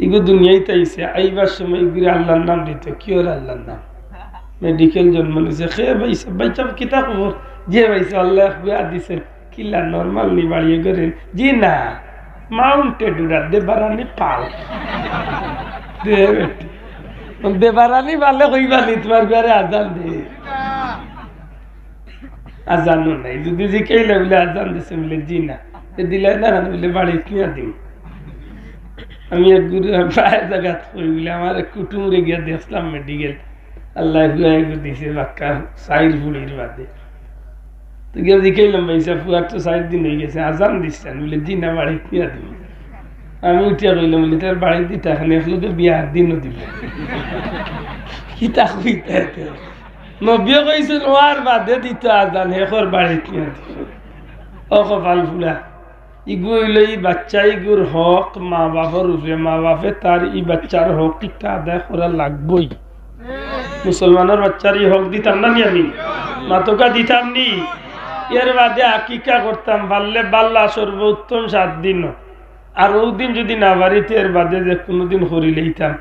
Ego দুনিয়ায় তাইছে আইবার সময় ইগুরে আল্লাহর নাম দিত কি ওর আল্লাহর নাম মেডিকেল জন্ম নিছে খেয়ে পাইছে বাচ্চা কিতা খবর যে পাইছে আল্লাহ বিয়া দিছে কিলা নর্মাল নি বাড়িয়ে করেন জি না মাউন্টেড উড়ার দে বারানি পাল দে বারানি পালে কইবানি তোমার ঘরে আজান দে আজানও নাই যদি যে কেইলে বলে আজান দিছে বলে জি না দিলে না বলে বাড়ি কিয়া দিন আমি এক গুরু প্রায় জায়গা বলে আমার কুটুমরে গিয়া দেখলাম মেডিকেল আল্লাহ দিছে বাক্কা সাইর ফুড়ির বাদে তো গিয়ে দেখাইলাম ভাইসা ফুয়ার তো 60 দিন হয়ে গেছে আজান দিচ্ছেন বলে জি না বাড়ি কিয়া দিব আমি উঠিয়া কইলাম বলে তার বাড়ি দিতে এখানে একলোকে বিয়ার দিনও দিব কিতা কইতে নবিও কইছেন ওয়ার বাদে দিতে আজান হেখর বাড়ি কিয়া দিব ও কপাল ফুলা ইগু হইল ই বাচ্চা ইগুর হক মা বাপের উপরে মা বাপে তার ই বাচ্চার হক টিকা আদায় করা লাগবই মুসলমানের বাচ্চার ই হক দিতাম না নি আমি মাতকা দিতাম নি এর বাদে আকিকা করতাম পারলে বাল্লা সর্বোত্তম 7 দিন আর ওই দিন যদি না বাড়িতে এর বাদে যে কোনোদিন করিলেইতাম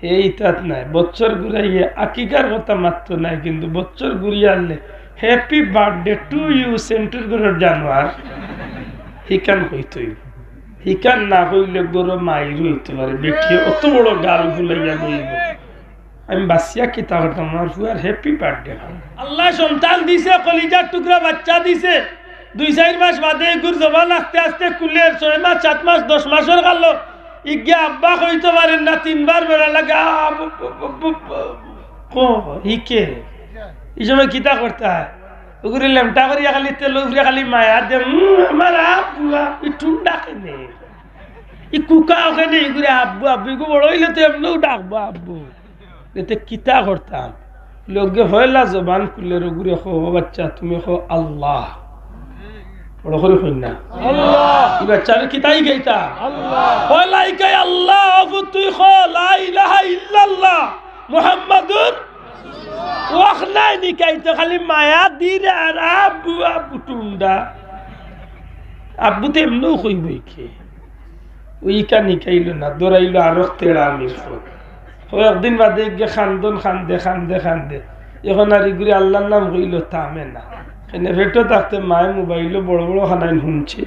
এইটাত নাই বছর ঘুরাইয়ে আকিকার কথা মাত্র নাই কিন্তু বছর ঘুরিয়ে আনলে happy birthday to you centre করে জানোয়ার হিকান হইতই হিকান না হইলে গরো মাইর হইতে পারে বেটি অত বড় গাল ফুলাইয়া গইব আমি বাসিয়া কিতা করতাম আমার ফুয়ার হ্যাপি বার্থডে আল্লাহ সন্তান দিছে কলিজার টুকরা বাচ্চা দিছে 2-4 মাস বাদে গুর জবান আস্তে আস্তে খুলে 6 মাস 7 মাস 10 মাসের গেল ইগিয়া আব্বা কইতে পারেন না 3 বার বেড়া লাগা হিকে এই সময় কিতা করতে হয় ওগুলি লেমটা করিয়া খালি তেল উপরে খালি মায়া দে আমার আব্বুয়া একটু ডাকে নে ই কুকা ওখানে এগুলি আব্বু আব্বু এগু বড় হইলে তো এমনিও ডাকবো আব্বু এতে কিতা করতাম লোকে হইলা জবান খুলে রগুরে খো বাচ্চা তুমি খো আল্লাহ বড় করে হই না আল্লাহ এই বাচ্চার কিতাই গাইতা আল্লাহ হইলা ইকাই আল্লাহ আবু তুই খো লা ইলাহা ইল্লাল্লাহ মুহাম্মাদুর ওয়াখলাই নিকাইতে খালি মায়া দিরে আর আব্বু আব্বু টুন্ডা আব্বু তো এমনিও কইবই কে ওইকা নিকাইল না দৌড়াইলো আরো তেড়া আমির একদিন বাদে গিয়ে খান্দে এখন আর ইগুরি আল্লাহর নাম কইল থামে না এনে ফেটো থাকতে মায়ে মোবাইলও বড় বড় খানাইন শুনছে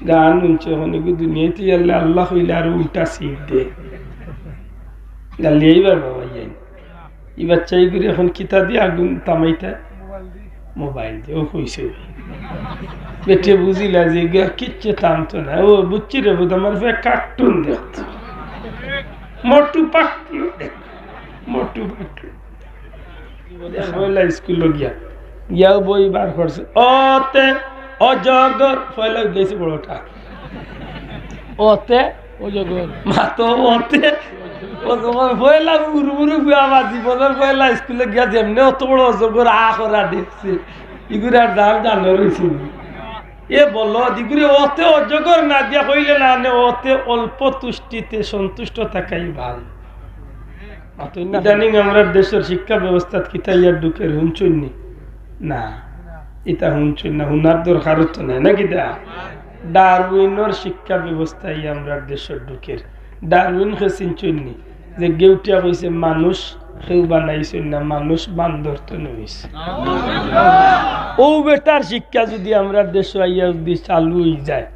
গান শুনছে এখন এগুলো দুনিয়াতে আল্লাহ আল্লাহ কইলে আর উল্টা সিট দে গালিয়াইবার বাবা যাই এই বাচ্চা এগুলি এখন কিতা দিয়ে আগুন তামাইতা মোবাইল দিয়ে ও কইছে বেটে বুঝিলা যে কিচ্ছে থামতো না ও বুঝছি রে বোধ আমার কার্টুন দেখতো মোটু পাটলু মোটু পাটলু স্কুল গিয়াও বই বার করছে ওতে অজগর পয়লা উঠলেছে বড়টা ওতে অজগর মাতো ওতে পয়লা উড়ুমুড়ু আমার জীবনের পয়লা স্কুলে গিয়া যেমনি অত বড় অজগর করা দেখছে ইগুরার দাম জানো রয়েছে এ বলো দিগুরি ওতে অজগর না দিয়া কইলে না ওতে অল্প তুষ্টিতে সন্তুষ্ট থাকাই ভাল ইদানিং আমরা দেশের শিক্ষা ব্যবস্থা কিতা ইয়ার ঢুকের হুঁচুননি না এটা হুঁচুন না হুনার দরকার তো নাই নাকি দা ডারউইনের শিক্ষা ব্যবস্থা আমরা দেশের ঢুকের ডারউইন চিনচুননি যে গেউটিয়া কইছে মানুষ কেউ বানাইছেন না মানুষ বান্দর তো নইছে ও বেটার শিক্ষা যদি আমরা দেশ আইয়া যদি চালু হয়ে যায়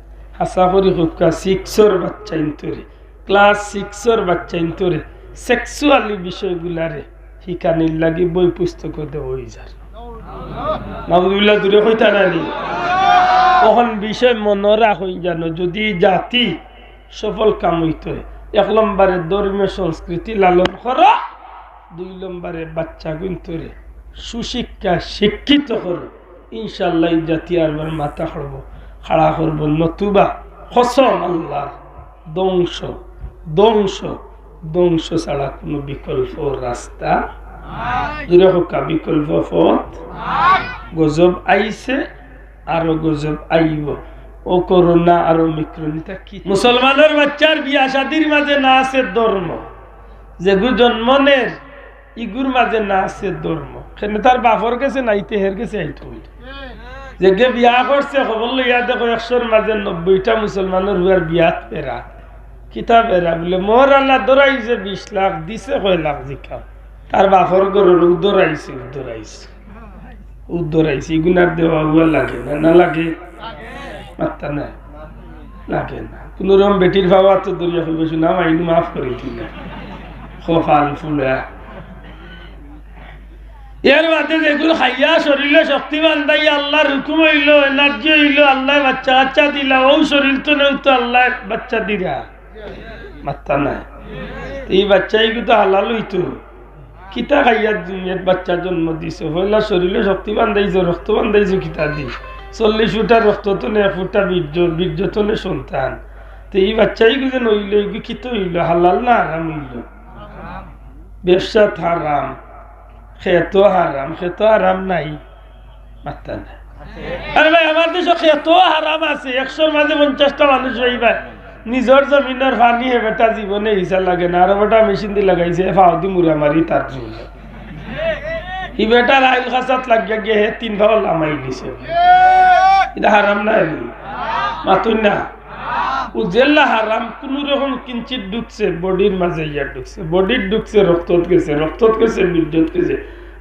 আশা করি হোকা 6 বাচ্চা ইন্তরে ক্লাস 6 বাচ্চা ইন্তরে সেক্সুয়ালি বিষয়গুলারে শিখানির লাগি বই পুস্তক হয়ে যায় নাউযুবিল্লাহ দূরে কইতা নানি তখন বিষয় মনে রাখই জানো যদি জাতি সফল কাম হইতে 1 নম্বরে ধর্মীয় সংস্কৃতি লালন করো 2 নম্বরে বাচ্চা গুন্তরে সুশিক্ষা শিক্ষিত করো ইনশাআল্লাহ জাতি আরবার মাথা খাড়া করব নতুবা কসম আল্লাহ ধ্বংস ছাড়া কোনো বিকল্প রাস্তা দূরে হোকা বিকল্প পথ গজব আইছে আরো গজব আইব ও করোনা আর মিক্রনিতা কি মুসলমানের বাচ্চার বিয়া শাদির মাঝে না আছে ধর্ম যেগু জন্মনের ইগুর মাঝে না আছে ধর্ম সেখানে তার বাপর গেছে নাইতে হের গেছে আইতো যে বিয়া করছে খবর লইয়া দেখো 100-র মাঝে 90টা মুসলমানের হুয়ার বিয়াত পেরা কিতাবেরা বলে মোর আল্লাহ দৌড়াইছে 20 লাখ দিছে কয় লাখ জিকা তার বাপর গরুর উদরাইছে গুনার দেওয়া হুয়া লাগে না লাগে মাত্তা না লাগে না কোনোরকম বেটির ভাবা তো দরিয়া হইব শুনা মাইনু মাফ করে দিল খোফাল ফুলা এর বাদে যেগুলো খাইয়া শরীরে শক্তি বান্ধাই আল্লাহর হুকুম হইল এনার্জি হইল আল্লাহ বাচ্চা দিলা ও শরীর তো নেই তো আল্লাহ বাচ্চা দিরা মাত্তা নাই এই বাচ্চাই কিন্তু হালাল হইতো কিতা খাইয়া দুনিয়ার বাচ্চা জন্ম দিছে হইলা শরীরে শক্তি বান্ধাইছো রক্ত বান্ধাইছো কিতা দি 40 ফুটা রক্ত তো নে ফুটা বীর্য তো নে সন্তান তো এই বাচ্চাই কিন্তু নইল কিত হইল হালাল না হারাম হইল ব্যবসা হারাম খেতো হারাম নাই মাত্তা নাই আরে ভাই আমার দেশে খেতো হারাম আছে 100-র মাঝে 50টা মানুষ হইবা নিজের জমিনের পানি হে বেটা জীবনে হিসা লাগে না আর বেটা মেশিন দিয়ে লাগাইছে ফাউদি মুরা মারি তার জন্য ই বেটা রাইল খাসাত লাগিয়া গিয়ে 3 ভাগ লামাই দিছে এটা হারাম না মাতুন না উজেল্লা হারাম কোন রকম কিঞ্চিত ঢুকছে বডির মাঝে ঢুকছে বডির ঢুকছে রক্তত গেছে বিদ্যুৎ গেছে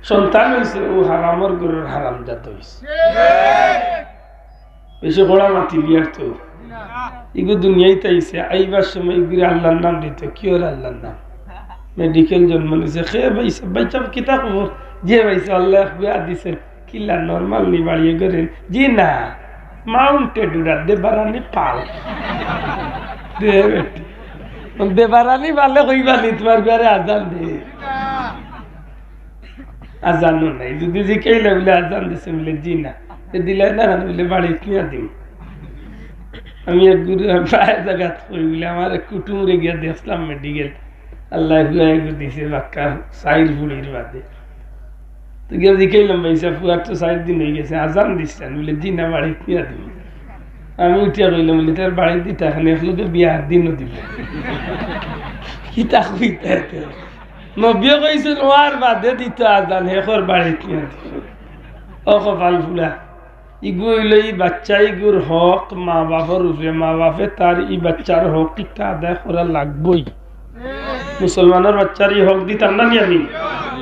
সন্তান হয়েছে ও হারামর গরুর হারাম জাত হয়েছে বেশি বড়া মাতি বিয়ার তো এগুলো দুনিয়ায় তাইছে আইবার সময় এগুলো আল্লাহর নাম দিত কি ওর আল্লাহর নাম মেডিকেল জন্ম নিছে খেয়ে পাইছে বাচ্চা কিতা খবর যে পাইছে আল্লাহ বিয়া দিছে কিলা নর্মাল নি বাড়িয়ে করেন জি না মাউন্টেড উড়া দেবারানি পাল দেবারানি পালে কইবানি তোমার ঘরে আজান দে আজানও নাই যদি জিকাইলে বলে আজান দিছে বলে জি না দিলে না বলে বাড়ি কিয়া দিম আমি এক গুরু প্রায় জায়গা কই বলে আমার কুটুমরে গিয়া দেখলাম মেডিকেল আল্লাহ দিছে বাক্কা সাইড ফুড়ির বাদে তো গিয়ে জিকাইলাম ভাইসা ফুয়ার তো 4 দিন হয়ে গেছে আজান দিচ্ছেন বলে জি না বাড়ি কিয়া দিবি আমি উঠিয়া কইলাম বলে তার বাড়ি দিতে এখন একলোকে বিয়ার দিনও দিবে কিতা কইতে নবিও কইছে নোয়ার বাদে দিত আজান হেখর বাড়ি কিয়া দিবে ও কপাল ফুলা ইগু হইল ই বাচ্চা ইগুর হক মা বাপর উপরে মা বাপে তার ই বাচ্চার হক কিতা আদায় করা লাগবই মুসলমানের বাচ্চার ই হক দিতাম না নি আমি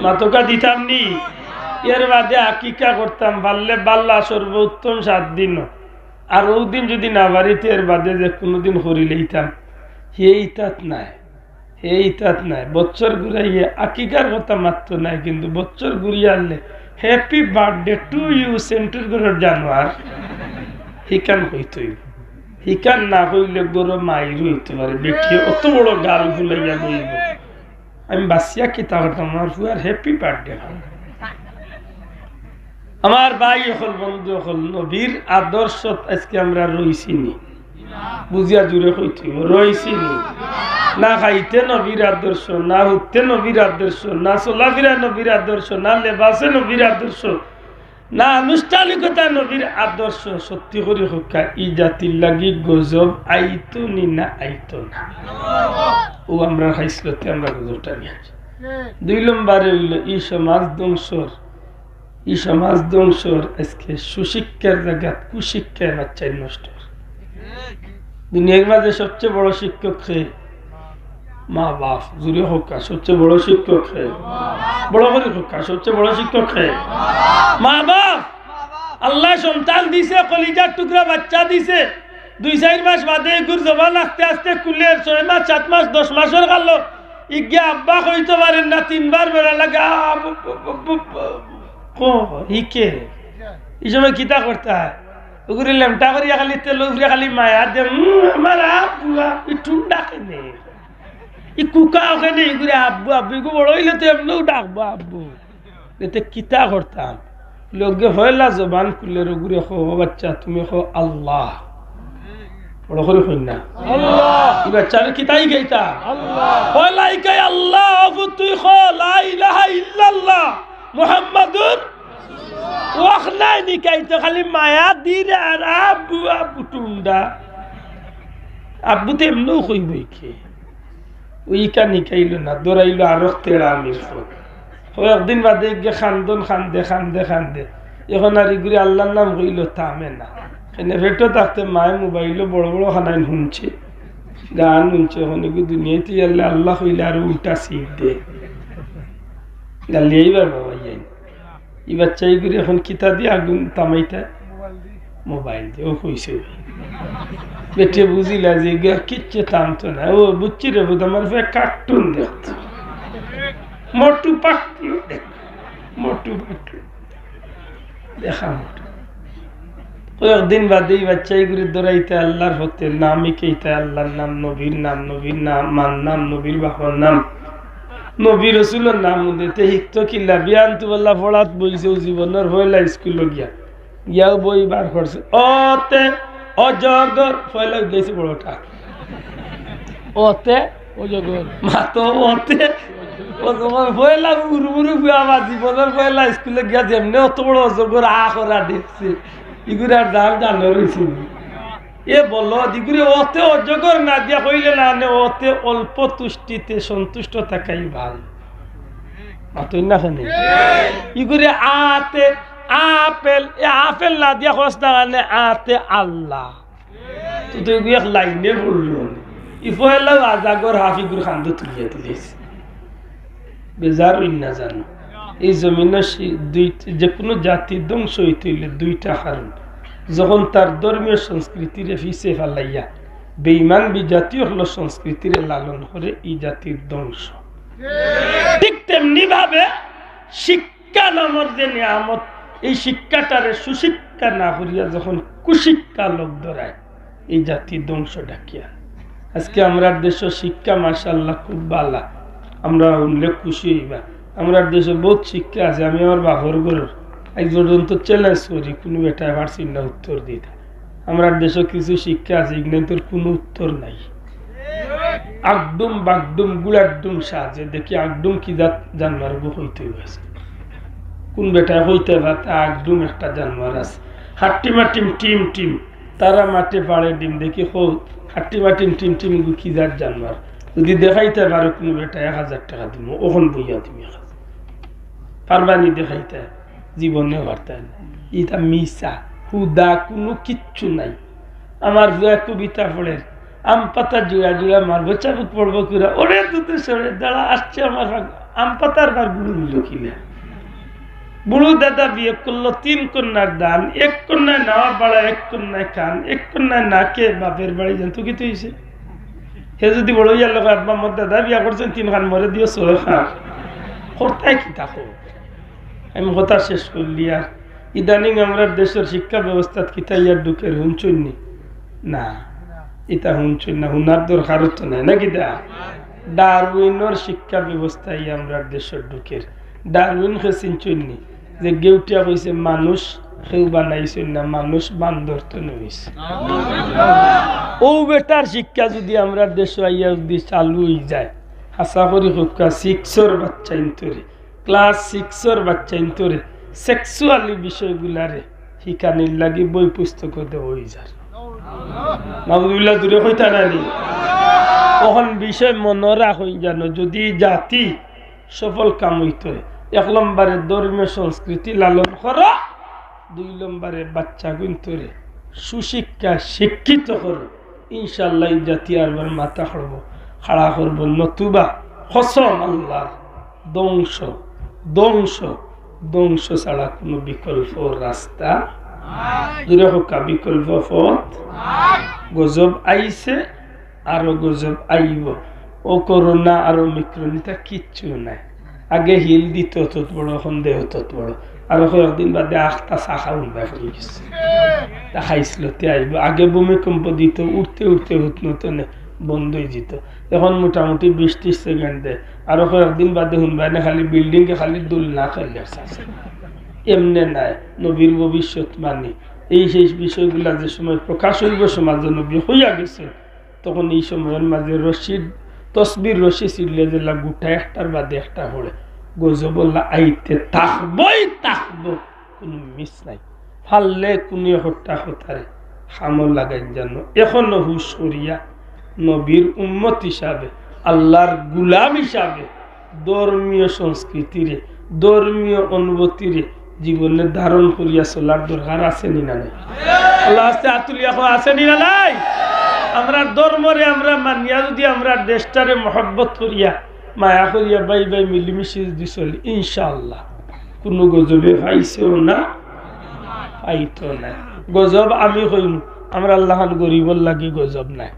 মাতকা দিতাম নি এর বাদে আকিকা করতাম পারলে বাল্লা সর্বোত্তম 7 দিন আর ওই দিন যদি না বাড়িতে এর বাদে যে কোনোদিন করি লইতাম ইতাত নাই বছর ঘুরাইয়ে আকিকার কথা মাত্র নাই কিন্তু বছর ঘুরিয়ে আনলে হ্যাপি বার্থডে টু ইউ সেন্টুর ঘরের জানোয়ার হিকান হইতই হিকান না হইলে গরু মাইর হইতে পারে বেটি অত বড় গাল ফুলাইয়া বইব আমি বাসিয়া কিতা করতাম আমার ফুয়ার হ্যাপি বার্থডে আমার ভাই হল বন্ধু হল নবীর আদর্শ আজকে আমরা রইছি নি বুঝিয়া জুড়ে হইতে রইছি নি না খাইতে নবীর আদর্শ না উঠতে নবীর আদর্শ না চলাফেরা নবীর আদর্শ না লেবাসে নবীর আদর্শ না আনুষ্ঠানিকতা নবীর আদর্শ সত্যি করে হকা ই জাতির লাগি গজব আইতো নি না আইতো না ও আমরা খাইছিলতে আমরা গজবটা নিয়ে 2 নম্বরে হইল ই সমাজ ধ্বংসর আজকে সুশিক্ষার জায়গা কুশিক্ষায় বাচ্চাই নষ্ট দুনিয়ার মাঝে সবচেয়ে বড় শিক্ষক মা বাপ জুড়ে হোকা সবচেয়ে বড় শিক্ষক বড় করে হোকা সবচেয়ে বড় শিক্ষক মা বাপ আল্লাহ সন্তান দিছে কলিজার টুকরা বাচ্চা দিছে 2-4 মাস বাদে গুর জবান আস্তে আস্তে খুলে 6 মাস 7 মাস 10 মাসের গেল ইগিয়া আব্বা কইতে পারেন না 3 বার বেড়া লাগা হিকে এই সময় কিতা করতে হয় ওগুলি লেমটা করিয়া খালি তেল উপরে খালি মায়া দে আমার আব্বুয়া একটু ডাকে নে ই কুকা ওখানে এগুলি আব্বু আব্বু বড় হইলে তো এমনিও ডাকবো আব্বু এতে কিতা করতাম লোকে হইলা জবান খুলে রগুরে খো বাচ্চা তুমি খো আল্লাহ বড় করে হই না আল্লাহ এই বাচ্চার কিতাই গাইতা আল্লাহ হইলা ইকাই আল্লাহ আবু তুই খো লা ইলাহা ইল্লাল্লাহ মুহাম্মাদুর ওয়াখলাই নিকাইতে খালি মায়া দিরে আর আব্বু আব্বু টুন্ডা আব্বু তো এমনিও কইবই কে ওইকা নিকাইল না দৌড়াইলো আরো তেড়া আমির একদিন বাদে গিয়ে খান্দে এখন আর ইগুলি আল্লাহর নাম হইল থামে না এনে ভেটো থাকতে মায়ে মোবাইলও বড় বড় খানাইন শুনছে গান শুনছে ওখানে দুনিয়াতে আল্লাহ আল্লাহ হইলে আর উল্টা সিট দে গালি এইবার বাবা যাই এই বাচ্চাই করে এখন কিতা দিয়ে আগুন তামাইতা মোবাইল দিয়ে ও কইছে বেটে বুঝিলা যে কিচ্ছে থামতো না ও বুঝছি রে বোধ আমার কার্টুন দেখত মোটু পাটলু দেখ মোটু পাটলু দেখা মোটু কয়েকদিন বাদে এই বাচ্চাই করে দৌড়াইতে আল্লাহর হতে নামই কেইতে আল্লাহর নাম নবীর নাম মার নাম নবীর বাবার নাম নবী রসুলের নাম দিতে হিক্ত কিল্লা বিয়ান্তু বল্লা পড়াত বইছে জীবনের হইলা স্কুল গিয়াও বই বার করছে অতে অজগর পয়লা উঠলেছে বড়টা অতে অজগর মাতো অতে পয়লা উড়ুড়ু আমার জীবনের পয়লা স্কুলে গিয়া যেমনি অত বড় অজগর করা দেখছে ইগুর আর দাম জানো রয়েছে এ বলো দিগুরে অতে অজগর না দিয়া কইলে না অতে অল্প তুষ্টিতে সন্তুষ্ট থাকাই ভাল মাতই না খানে ইগুরে আতে আপেল এ আপেল না দিয়া খরচ না কারণে আতে আল্লাহ তো তুই এক লাইনে বলল ইফেলা আজাগর হাফিগুর খান্দ তুলিয়া দিলেছে বেজার না জানো এই জমিনের যে কোনো জাতির ধ্বংস হইতে হইলে দুইটা কারণ যখন তার ধর্মীয় সংস্কৃতির ফিসে ফেলাইয়া বেঈমান বিজাতীয় হলো সংস্কৃতির লালন করে এই জাতির ধ্বংস ঠিক তেমনি ভাবে শিক্ষা নামের যে নিয়ামত এই শিক্ষাটারে সুশিক্ষা না করিয়া যখন কুশিক্ষা লোক ধরায় এই জাতির ধ্বংস ডাকিয়া আজকে আমরা দেশ শিক্ষা মাশাআল্লাহ খুব ভালো আমরা উল্লেখ খুশি হইবা আমরা দেশে বহুত শিক্ষা আছে আমি আমার বাপর গরুর এক পর্যন্ত চ্যালেঞ্জ করি কোনো বেটা পারছি না উত্তর দিতে আমরা দেশে কিছু শিক্ষা আছে ইগনেন্তের কোনো উত্তর নাই আগডুম বাগডুম গুড়াডুম সাজে দেখি আগডুম কি জানবার হইতে হয়েছে কোন বেটা হইতে পারে আগডুম একটা জানোয়ার আছে হাট্টি মাটিম টিম টিম তারা মাঠে পাড়ে ডিম দেখি হো হাট্টি মাটিম টিম টিম কি যার জানোয়ার যদি দেখাইতে পারো কোনো বেটা 1000 টাকা দিব ওখান বইয়া তুমি পারবানি দেখাইতে জীবনে বার্তা এটা মিশা হুদা কোনো কিচ্ছু নাই আমার কবিতা পড়ে আম পাতা জোড়া জোড়া মারবো চাবুক পড়বো কুড়া ওরে দুটো সরে দাঁড়া আসছে আমার আম পাতার বার গুরু নিল কিনা বুড়ো দাদা বিয়ে করলো 3 কন্যার দান 1 কন্যায় নেওয়া বাড়া 1 কন্যায় খান 1 কন্যায় না কে বাপের বাড়ি জানতো কি তো হয়েছে হে যদি বড় ইয়ার লোক আব্বা মোর দাদা বিয়া করছেন 3 খান মরে দিও 6 খান করতাই কি থাকো আমি কথা শেষ করলি আর ইদানিং আমরা দেশের শিক্ষা ব্যবস্থা কিতা ইয়ার ঢুকের হুঁচুননি না এটা হুঁচুন না হুনার দরকার তো নাই নাকি দা ডারউইনের শিক্ষা ব্যবস্থায় আমরা দেশের ঢুকের ডারউইন খেসিনচুননি যে গেউটিয়া কইছে মানুষ কেউ বানাইছেন না মানুষ বান্দর তো নইছে ও বেটার শিক্ষা যদি আমরা দেশ আইয়া যদি চালু হয়ে যায় আশা করি হোকা 6 বাচ্চা ইন্তরে ক্লাস 6 বাচ্চা ইন্তরে সেক্সুয়ালি বিষয়গুলারে শিখানির লাগি বই পুস্তক দেওয়া হয়ে যায় নাউজুবিল্লাহ দূরে হইতা নানি তখন বিষয় মনে রাখই জানো যদি জাতি সফল কাম হইতে 1 নম্বরে ধর্মীয় সংস্কৃতি লালন করো 2 নম্বরে বাচ্চা গুন্তরে সুশিক্ষা শিক্ষিত করো ইনশাআল্লাহ এই জাতি আরবার মাথা খাড়া করবো নতুবা কসম আল্লাহ ধ্বংস ধ্বংস ধ্বংস ছাড়া কোনো বিকল্প রাস্তা দূরে হোকা বিকল্প পথ গজব আইছে আরো গজব আইব ও করোনা আরো মিক্রনিতা কিচ্ছু নাই আগে হিল দিত তত বড় এখন দেহ তত বড় আরো কয়েকদিন বাদে 8টা শাখা উঠবে হয়ে গেছে দেখাইছিল তে আইব আগে ভূমিকম্প দিত উঠতে উঠতে হুতনত বন্ধ হয়ে যেত এখন মোটামুটি 20-30 সেকেন্ড দেয় আরো কয়েকদিন বাদে শুনবাই না খালি বিল্ডিং কে খালি দুল না খেলে এমনি নাই নবীর ভবিষ্যৎ মানি এই সেই বিষয়গুলা যে সময় প্রকাশ হইব সমাজে নবী হইয়া গেছে তখন এই সময়ের মাঝে রশিদ তসবির রশি ছিড়লে যে গুটা একটার বাদে একটা হলে গজবল্লা আইতে থাকবই থাকবো কোনো মিস নাই ফাললে কোনো হত্যা হতারে হামল লাগাই জানো এখনো হুশ করিয়া নবীর উম্মত হিসাবে আল্লাহর গুলাম হিসাবে ধর্মীয় সংস্কৃতিরে ধর্মীয় অনুভূতিরে জীবনে ধারণ করিয়া চলার দরকার আছে নি না নাই আল্লাহ আস্তে আতুলিয়া আছে নি না নাই আমরা ধর্মরে আমরা মানিয়া যদি আমরা দেশটারে মহব্বত করিয়া মায়া করিয়া বাই বাই মিলিমিশি যদি চলি ইনশাআল্লাহ কোনো গজবে পাইছেও না পাইতো না। গজব আমি কইম আমরা আল্লাহান গরিবর লাগি গজব নাই,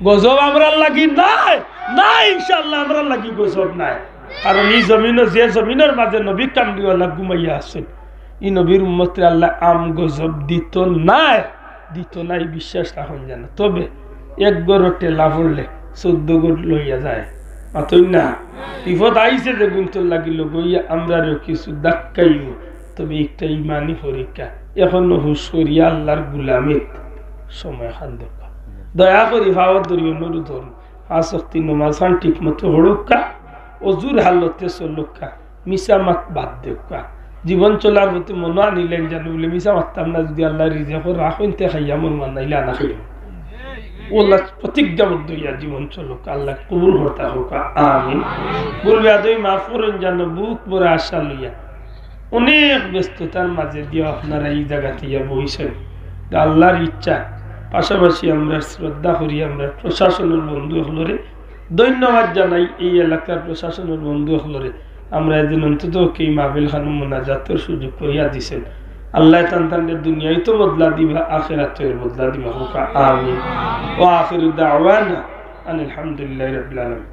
গজব আমরা লাগি নাই নাই ইনশাআল্লাহ আমরা লাগি গজব নাই। কারণ এই জমিন যে জমিনের মাঝে নবী কামলিওয়ালা ঘুমাইয়া আছেন এই নবীর উম্মতে আল্লাহ আম গজব দিত নাই বিশ্বাস রাখুন যেন। তবে এক গড় টেলা পড়লে 14 গড় লইয়া যায় মাতই না। বিপদ আইছে যে গুন্তর লাগিল গইয়া আমরা কিছু ধাক্কাইব। তবে একটা ইমানি পরীক্ষা এখনো হুশ করিয়া আল্লাহর গুলামিত সময় খান দরকার। দয়া করি ভাবত ধরিও নরু ধরুন 5 ওয়াক্ত নামাজ খান ঠিক মতো হড়ুকা, অজুর হালতে চলুকা, মিশা মাত বাদ দেউকা। জীবন চলার প্রতি মনে আনিলেন জানো বলে মিশা মারতাম না। যদি আল্লাহ রিজেক রাখতে খাইয়া মন মানাইলে আনা খাইব ওল্লা প্রতিজ্ঞাবদ্ধ হইয়া জীবন চলুক। আল্লাহ কবুল হতা হোক আমিন। বলবে আদই মাফ করেন জানো বহুত বড় আশা লইয়া অনেক ব্যস্ততার মাঝে দিয়ে আপনারা এই জায়গাতে ইয়া বইছেন। আল্লাহর ইচ্ছা পাশাপাশি আমরা শ্রদ্ধা করি আমরা প্রশাসনের বন্ধু হলরে ধন্যবাদ জানাই। এই এলাকার প্রশাসনের বন্ধু হলরে আমরা এদিন অন্তত এই মাহফিল খান মোনাজাতের সুযোগ করিয়া দিছেন। আল্লাহ তান্তানের দুনিয়ায় তো বদলা দিবা আখিরাতের বদলা দিবা হোক আমিন। ওয়া আখিরু দাওয়ানা আলহামদুলিল্লাহি রাব্বিল আলামিন।